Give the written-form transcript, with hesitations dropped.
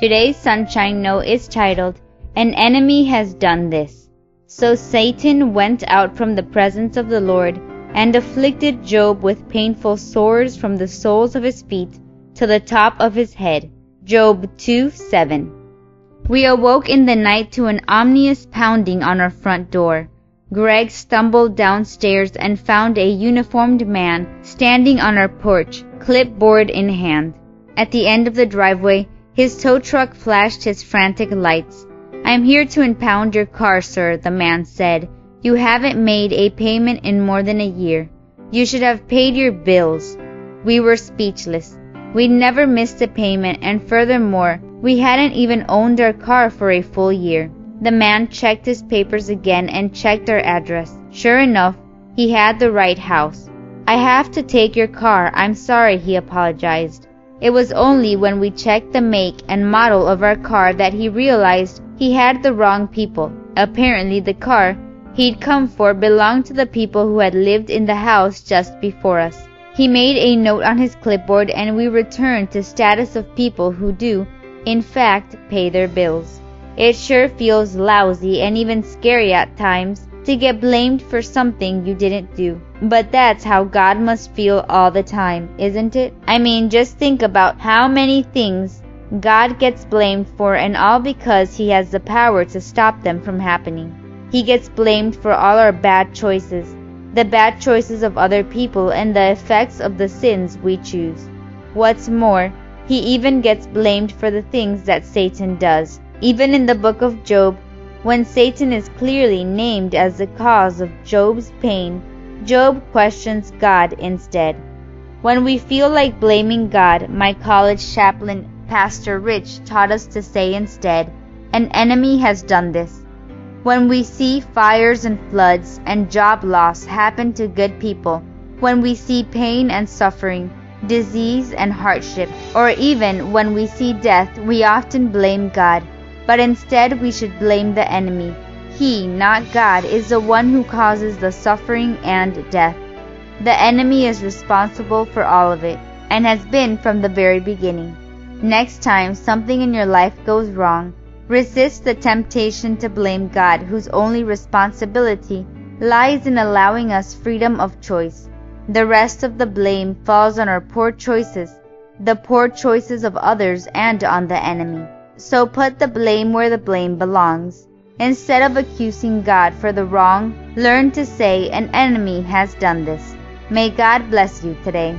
Today's Sunshine Note is titled, An Enemy Has Done This. So Satan went out from the presence of the Lord and afflicted Job with painful sores from the soles of his feet to the top of his head. Job 2:7. We awoke in the night to an ominous pounding on our front door. Greg stumbled downstairs and found a uniformed man standing on our porch, clipboard in hand. At the end of the driveway, his tow truck flashed his frantic lights. "I'm here to impound your car, sir," the man said. "You haven't made a payment in more than a year. You should have paid your bills." We were speechless. We'd never missed a payment, and furthermore, we hadn't even owned our car for a full year. The man checked his papers again and checked our address. Sure enough, he had the right house. "I have to take your car. I'm sorry," he apologized. It was only when we checked the make and model of our car that he realized he had the wrong people. Apparently, the car he'd come for belonged to the people who had lived in the house just before us. He made a note on his clipboard, and we returned to status of people who do, in fact, pay their bills. It sure feels lousy and even scary at times to get blamed for something you didn't do. But that's how God must feel all the time, isn't it? I mean, just think about how many things God gets blamed for, and all because He has the power to stop them from happening. He gets blamed for all our bad choices, the bad choices of other people, and the effects of the sins we choose. What's more, He even gets blamed for the things that Satan does. Even in the book of Job, when Satan is clearly named as the cause of Job's pain, Job questions God instead. When we feel like blaming God, my college chaplain, Pastor Rich, taught us to say instead, "An enemy has done this." When we see fires and floods and job loss happen to good people, when we see pain and suffering, disease and hardship, or even when we see death, we often blame God. But instead we should blame the enemy. He, not God, is the one who causes the suffering and death. The enemy is responsible for all of it, and has been from the very beginning. Next time something in your life goes wrong, resist the temptation to blame God, whose only responsibility lies in allowing us freedom of choice. The rest of the blame falls on our poor choices, the poor choices of others, and on the enemy. So put the blame where the blame belongs. Instead of accusing God for the wrong, learn to say, "An enemy has done this." May God bless you today.